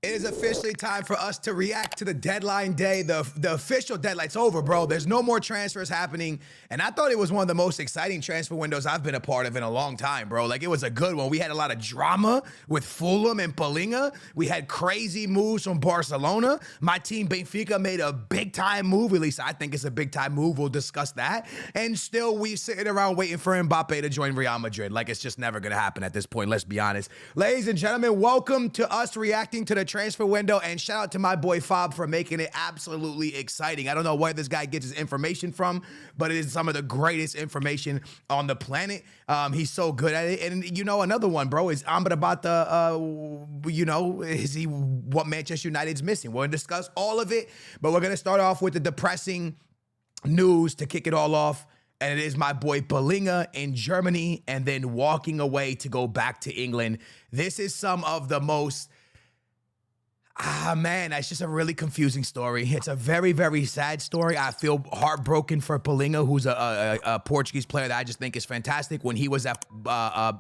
It is officially time for us to react to the deadline day. The official deadline's over, bro. There's no more transfers happening. And I thought it was one of the most exciting transfer windows I've been a part of in a long time, bro. Like, it was a good one. We had a lot of drama with Fulham and Palinga. We had crazy moves from Barcelona. My team, Benfica, made a big-time move. At least I think it's a big-time move. We'll discuss that. And still, we sitting around waiting for Mbappe to join Real Madrid. Like, it's just never going to happen at this point. Let's be honest. Ladies and gentlemen, welcome to us reacting to the transfer window, and shout out to my boy Fob for making it absolutely exciting. I don't know where this guy gets his information from, but it is some of the greatest information on the planet. He's so good at it. And you know, another one, bro, is Amrabat. Is he what Manchester United's missing? We're gonna discuss all of it, but we're gonna start off with the depressing news to kick it all off. And it is my boy Palinga in Germany and then walking away to go back to England. This is some of the most man, it's just a really confusing story. It's a very, very sad story. I feel heartbroken for Palinga, who's a Portuguese player that I just think is fantastic. When he was at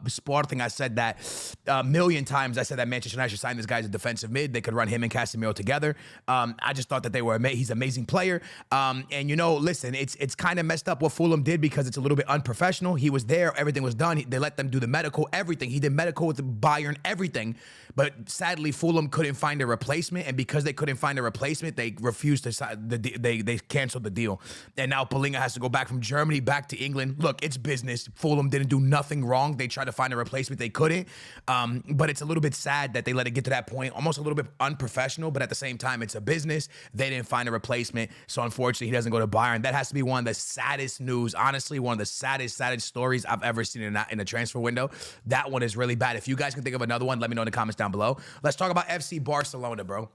Sporting, I said that a million times. I said that Manchester United should sign this guy as a defensive mid. They could run him and Casemiro together. I just thought that they were he's an amazing player. And, you know, listen, it's kind of messed up what Fulham did because it's a little bit unprofessional. He was there. Everything was done. They let them do the medical, everything. He did medical with the Bayern, everything. But sadly, Fulham couldn't find a replacement, and because they couldn't find a replacement, they refused to sign they canceled the deal. And now Palinga has to go back from Germany back to England. Look, it's business. Fulham didn't do nothing wrong. They tried to find a replacement, they couldn't. But it's a little bit sad that they let it get to that point, almost a little bit unprofessional, but at the same time, it's a business. They didn't find a replacement, so unfortunately, he doesn't go to Bayern. That has to be one of the saddest news, honestly, one of the saddest stories I've ever seen in a transfer window. That one is really bad. If you guys can think of another one, let me know in the comments down below. Let's talk about FC Barcelona, bro.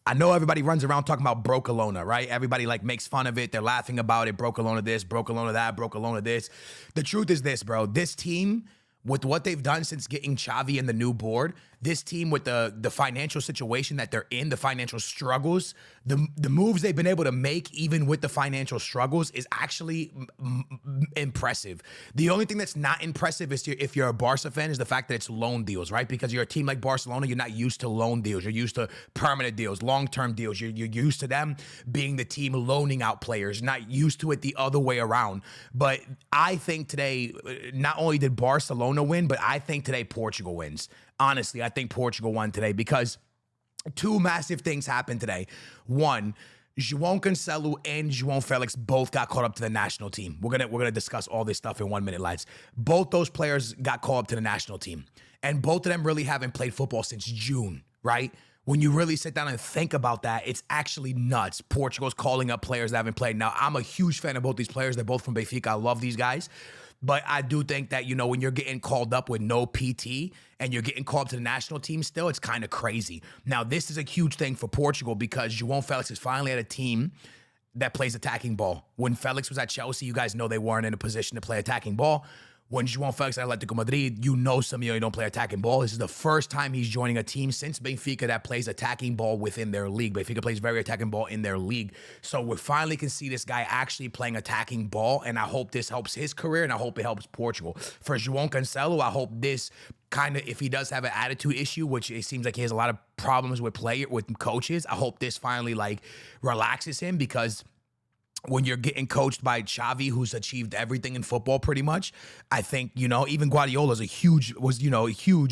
I know everybody runs around talking about Brokelona, right? Everybody like makes fun of it. They're laughing about it. Brokelona this, Brokelona that, Brokelona this. The truth is this, bro. This team, with what they've done since getting Xavi and the new board, this team with the financial situation that they're in, the financial struggles, the moves they've been able to make even with the financial struggles is actually impressive. The only thing that's not impressive is if you're a Barca fan is the fact that it's loan deals, right? Because you're a team like Barcelona, you're not used to loan deals. You're used to permanent deals, long-term deals. You're used to them being the team loaning out players, not used to it the other way around. But I think today, not only did Barcelona win, but I think today Portugal wins. Honestly, I think Portugal won today because two massive things happened today. One, João Cancelo and João Felix both got called up to the national team. We're gonna discuss all this stuff in 1 minute, lads. Both those players got called up to the national team, and both of them really haven't played football since June, right? When you really sit down and think about that, it's actually nuts. Portugal's calling up players that haven't played. Now, I'm a huge fan of both these players. They're both from Benfica. I love these guys. But I do think that, you know, when you're getting called up with no PT and you're getting called up to the national team still, it's kind of crazy. Now, this is a huge thing for Portugal because João Felix is finally at a team that plays attacking ball. When Felix was at Chelsea, you guys know they weren't in a position to play attacking ball. When João Felix at Atletico Madrid, you know Simeone don't play attacking ball. This is the first time he's joining a team since Benfica that plays attacking ball within their league. Benfica plays very attacking ball in their league. So we finally can see this guy actually playing attacking ball, and I hope this helps his career, and I hope it helps Portugal. For João Cancelo, I hope this kind of, if he does have an attitude issue, which it seems like he has a lot of problems with coaches, I hope this finally like relaxes him, because when you're getting coached by Xavi, who's achieved everything in football pretty much, I think, you know, even Guardiola's huge,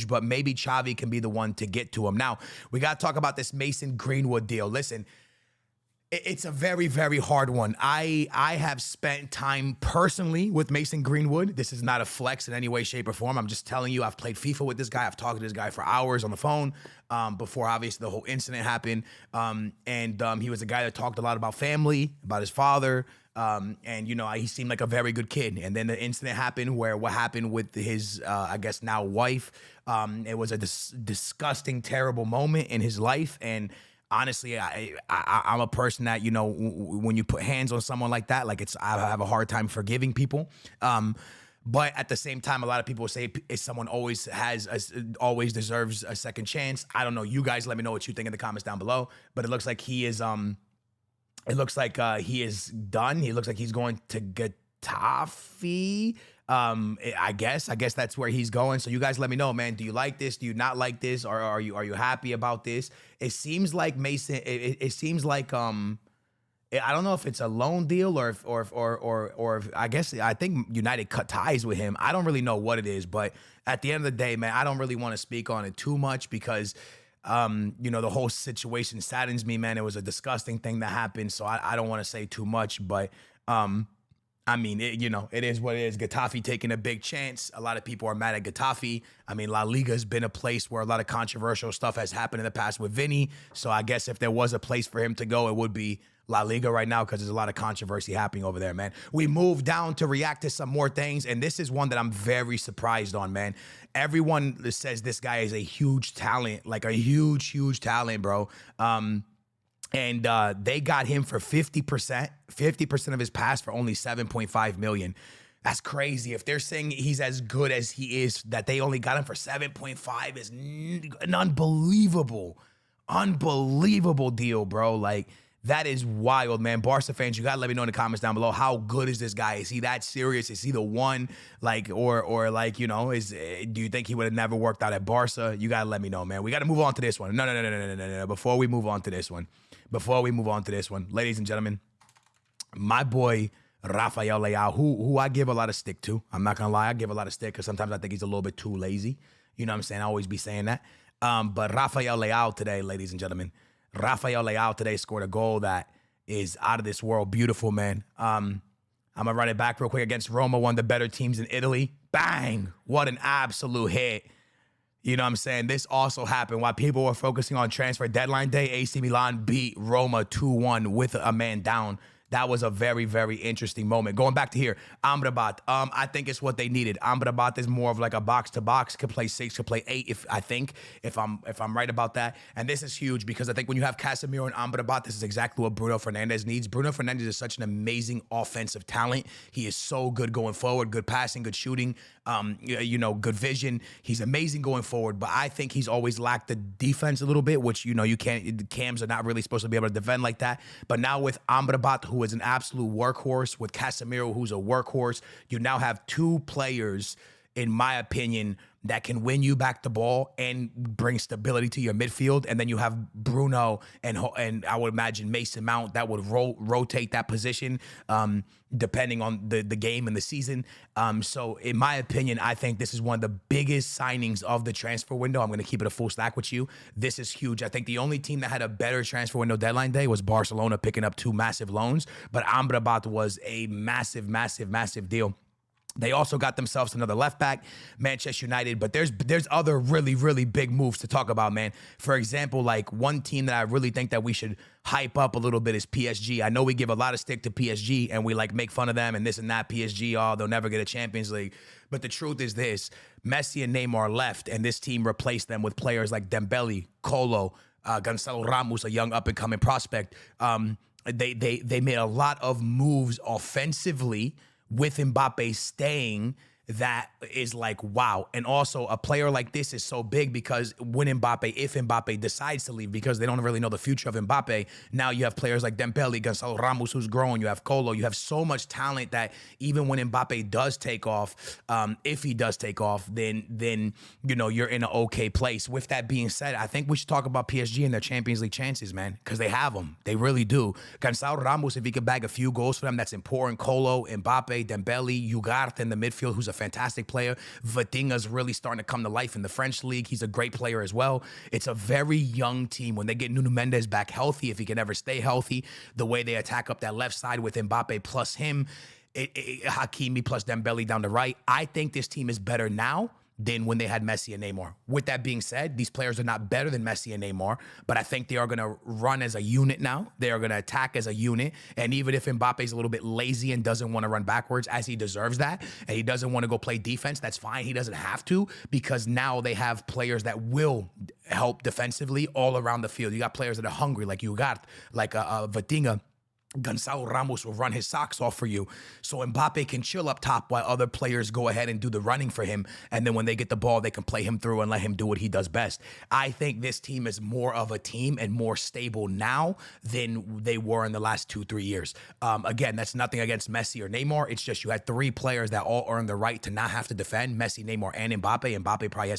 but maybe Xavi can be the one to get to him. Now, we got to talk about this Mason Greenwood deal. Listen, it's a very, very hard one. I have spent time personally with Mason Greenwood. This is not a flex in any way, shape, or form. I'm just telling you, I've played FIFA with this guy. I've talked to this guy for hours on the phone before, obviously, the whole incident happened. He was a guy that talked a lot about family, about his father. And, you know, he seemed like a very good kid. And then the incident happened where what happened with his, I guess now wife, it was a disgusting, terrible moment in his life. And honestly, I'm a person that, you know, when you put hands on someone like that, like I have a hard time forgiving people. But at the same time, a lot of people say if someone always deserves a second chance. I don't know. You guys let me know what you think in the comments down below. But it looks like he is he is done. He looks like he's going to Getafe. I guess that's where he's going. So you guys let me know, man. Do you like this? Do you not like this? Or are you happy about this? It seems like Mason. It seems like I don't know if it's a loan deal or if I think United cut ties with him. I don't really know what it is, but at the end of the day, man, I don't really want to speak on it too much because the whole situation saddens me, man. It was a disgusting thing that happened, so I don't want to say too much, but I mean, it is what it is. Getafe taking a big chance. A lot of people are mad at Getafe. I mean, La Liga has been a place where a lot of controversial stuff has happened in the past with Vinny. So I guess if there was a place for him to go, it would be La Liga right now because there's a lot of controversy happening over there, man. We move down to react to some more things, and this is one that I'm very surprised on, man. Everyone says this guy is a huge talent, like a huge, huge talent, bro. And they got him for 50% of his pass for only 7.5 million. That's crazy. If they're saying he's as good as he is, that they only got him for 7.5 is an unbelievable deal, bro. Like, that is wild, man. Barca fans, you gotta let me know in the comments down below. How good is this guy? Is he that serious? Is he the one? Like, or like, do you think he would have never worked out at Barca? You gotta let me know, man. We gotta move on to this one. No. Before we move on to this one, ladies and gentlemen, my boy Rafael Leao, who I give a lot of stick to. I'm not gonna lie, I give a lot of stick because sometimes I think he's a little bit too lazy. You know what I'm saying? I always be saying that. But Rafael Leao today, ladies and gentlemen, Rafael Leao today scored a goal that is out of this world. Beautiful, man. I'm going to run it back real quick against Roma, one of the better teams in Italy. Bang! What an absolute hit. You know what I'm saying? This also happened while people were focusing on transfer deadline day. AC Milan beat Roma 2-1 with a man down. That was a very, very interesting moment. Going back to here, Amrabat. I think it's what they needed. Amrabat is more of like a box-to-box. Could play 6, could play 8, if I'm right about that. And this is huge because I think when you have Casemiro and Amrabat, this is exactly what Bruno Fernandes needs. Bruno Fernandes is such an amazing offensive talent. He is so good going forward, good passing, good shooting, good vision. He's amazing going forward, but I think he's always lacked the defense a little bit, which, you can't, the cams are not really supposed to be able to defend like that. But now with Amrabat, who is an absolute workhorse, with Casemiro, who's a workhorse, you now have two players, in my opinion, that can win you back the ball and bring stability to your midfield. And then you have Bruno and I would imagine Mason Mount that would rotate that position depending on the game and the season. So in my opinion, I think this is one of the biggest signings of the transfer window. I'm going to keep it a full stack with you. This is huge. I think the only team that had a better transfer window deadline day was Barcelona, picking up 2 massive loans. But Amrabat was a massive, massive, massive deal. They also got themselves another left back, Manchester United, but there's other really, really big moves to talk about, man. For example, like one team that I really think that we should hype up a little bit is PSG. I know we give a lot of stick to PSG and we like make fun of them and this and that. PSG, they'll never get a Champions League. But the truth is this, Messi and Neymar left and this team replaced them with players like Dembele, Colo, Gonzalo Ramos, a young up-and-coming prospect. They made a lot of moves offensively with Mbappe staying, that is like, wow. And also a player like this is so big because if Mbappe decides to leave, because they don't really know the future of Mbappe, now you have players like Dembele, Gonzalo Ramos, who's growing, you have Colo, you have so much talent that even when Mbappe does take off, if he does take off, then you're in an okay place. With that being said, I think we should talk about PSG and their Champions League chances, man, because they have them. They really do. Gonzalo Ramos, if he could bag a few goals for them, that's important. Colo, Mbappe, Dembele, Ugarte in the midfield, who's a fantastic player. Vitinha's really starting to come to life in the French league. He's a great player as well. It's a very young team. When they get Nuno Mendes back healthy, if he can ever stay healthy, the way they attack up that left side with Mbappe plus him, Hakimi plus Dembele down the right, I think this team is better now than when they had Messi and Neymar. With that being said, these players are not better than Messi and Neymar, but I think they are going to run as a unit now. They are going to attack as a unit. And even if Mbappe's a little bit lazy and doesn't want to run backwards, as he deserves that, and he doesn't want to go play defense, that's fine. He doesn't have to, because now they have players that will help defensively all around the field. You got players that are hungry, like Ugarte, like Vitinha, Gonzalo Ramos will run his socks off for you. So Mbappe can chill up top while other players go ahead and do the running for him. And then when they get the ball, they can play him through and let him do what he does best. I think this team is more of a team and more stable now than they were in the last 2-3 years. Again, that's nothing against Messi or Neymar. It's just you had three players that all earned the right to not have to defend: Messi, Neymar, and Mbappe. Mbappe probably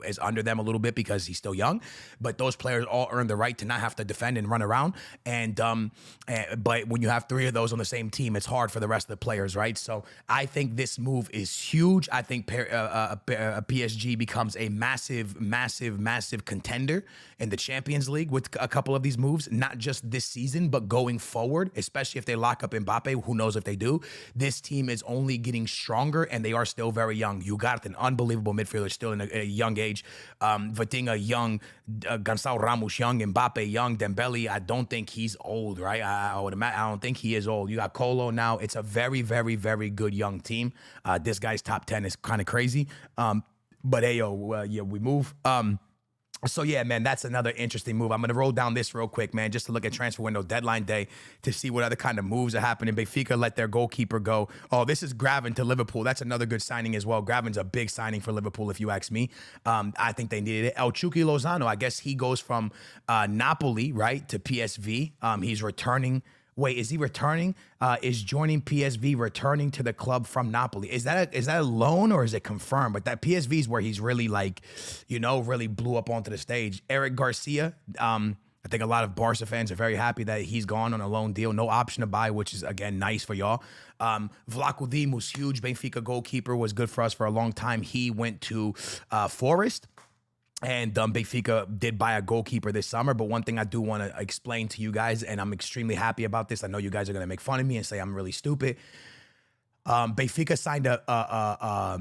is under them a little bit because he's still young. But those players all earned the right to not have to defend and run around. But when you have three of those on the same team, it's hard for the rest of the players, right? So I think this move is huge. I think PSG becomes a massive, massive, massive contender in the Champions League with a couple of these moves, not just this season, but going forward, especially if they lock up Mbappe. Who knows if they do? This team is only getting stronger, and they are still very young. You got an unbelievable midfielder still in a young age. Vitinha young, Gonzalo Ramos young, Mbappe young, Dembele. I don't think he's old, right? I would imagine. I don't think he is old. You got Colo now. It's a very, very, very good young team. This guy's top 10 is kind of crazy. But hey, yeah, we move. So yeah, man, that's another interesting move. I'm going to roll down this real quick, man, just to look at transfer window deadline day to see what other kind of moves are happening. Benfica let their goalkeeper go. Oh, this is Graven to Liverpool. That's another good signing as well. Graven's a big signing for Liverpool, if you ask me. I think they needed it. El Chucky Lozano, I guess he goes from Napoli, right, to PSV. He's returning. Wait, is he returning? Is joining PSV returning to the club from Napoli? Is that a loan or is it confirmed? But that PSV is where he's really really blew up onto the stage. Eric Garcia, I think a lot of Barca fans are very happy that he's gone on a loan deal. No option to buy, which is, again, nice for y'all. Vlaco Dimos, huge Benfica goalkeeper, was good for us for a long time. He went to Forest. And Benfica did buy a goalkeeper this summer. But one thing I do want to explain to you guys, and I'm extremely happy about this. I know you guys are going to make fun of me and say I'm really stupid. Benfica signed a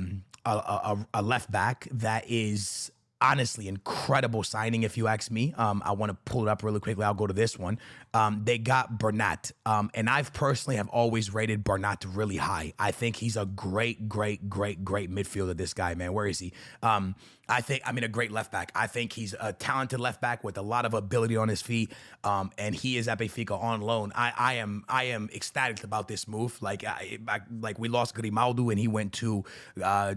left back that is honestly incredible signing, if you ask me. I want to pull it up really quickly. I'll go to this one. They got Bernat. And I've personally have always rated Bernat really high. I think he's a great midfielder, this guy, man. Where is he? A great left back. I think he's a talented left back with a lot of ability on his feet. And he is at Benfica on loan. I am ecstatic about this move. Like we lost Grimaldo and he went to Bayer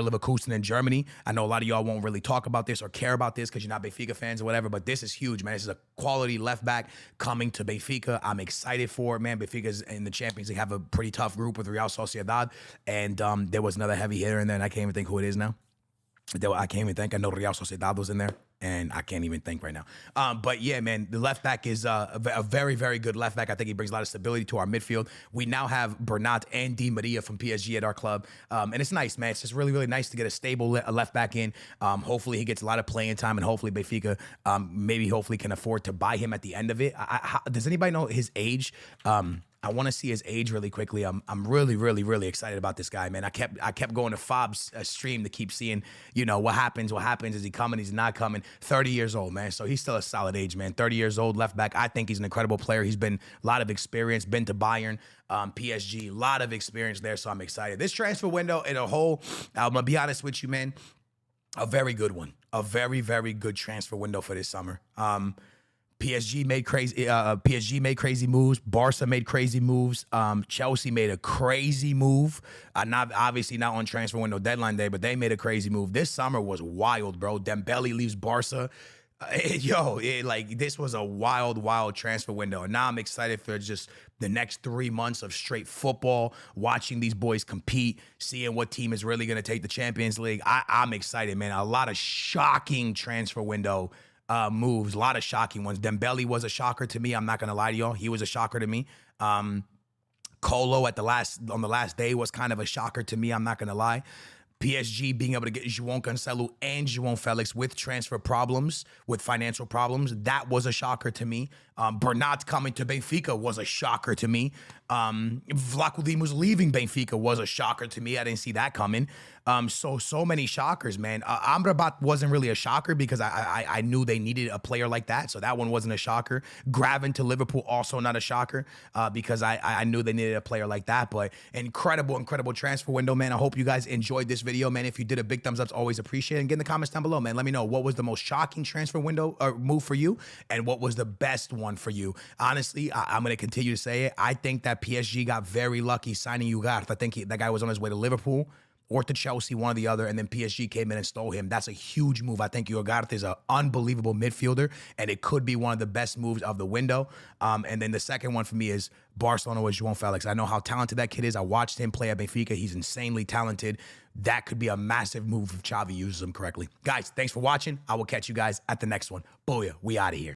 Leverkusen in Germany. I know a lot of y'all won't really talk about this or care about this because you're not Benfica fans or whatever, but this is huge, man. This is a quality left back coming to Benfica. I'm excited for it, man. Benfica's in the Champions League, have a pretty tough group with Real Sociedad, and there was another heavy hitter in there, and I can't even think who it is now. I can't even think. I know Real Sociedad was in there, and I can't even think right now. But yeah, man, the left back is a very, very good left back. I think he brings a lot of stability to our midfield. We now have Bernat and Di Maria from PSG at our club. And it's nice, man. It's just really, really nice to get a stable left back in. Hopefully he gets a lot of playing time, and hopefully Benfica hopefully can afford to buy him at the end of it. Does anybody know his age? I want to see his age really quickly. I'm really, really, really excited about this guy, man. I kept going to Fob's stream to keep seeing, what happens. Is he coming? He's not coming. 30 years old, man. So he's still a solid age, man. 30 years old, left back. I think he's an incredible player. He's been a lot of experience, been to Bayern, PSG, a lot of experience there. So I'm excited. This transfer window in a whole, I'm going to be honest with you, man, a very good one. A very, very good transfer window for this summer. PSG made crazy moves. Barca made crazy moves. Chelsea made a crazy move. Not on transfer window deadline day, but they made a crazy move. This summer was wild, bro. Dembele leaves Barca. This was a wild transfer window. And now I'm excited for just the next 3 months of straight football, watching these boys compete, seeing what team is really going to take the Champions League. I'm excited, man. A lot of shocking transfer window moves, a lot of shocking ones. Dembele was a shocker to me. I'm not gonna lie to y'all. He was a shocker to me. Colo on the last day was kind of a shocker to me. I'm not gonna lie. PSG being able to get João Cancelo and João Felix with transfer problems, with financial problems, that was a shocker to me. Bernat coming to Benfica was a shocker to me. Vlaco Dimos leaving Benfica was a shocker to me. I didn't see that coming. So many shockers, man. Amrabat wasn't really a shocker because I knew they needed a player like that, so that one wasn't a shocker. Graven to Liverpool, also not a shocker, because I knew they needed a player like that. But incredible transfer window, man. I hope you guys enjoyed this video, man. If you did, a big thumbs up's always appreciated. And get in the comments down below, man. Let me know what was the most shocking transfer window or move for you, and what was the best one for you. Honestly, I'm gonna continue to say it. I think that PSG got very lucky signing Ugarte. I think that guy was on his way to Liverpool or to Chelsea, one or the other, and then PSG came in and stole him. That's a huge move. I think Ugarte is an unbelievable midfielder, and it could be one of the best moves of the window. And then the second one for me is Barcelona with João Felix. I know how talented that kid is. I watched him play at Benfica. He's insanely talented. That could be a massive move if Xavi uses him correctly. Guys, thanks for watching. I will catch you guys at the next one. Booyah, we out of here.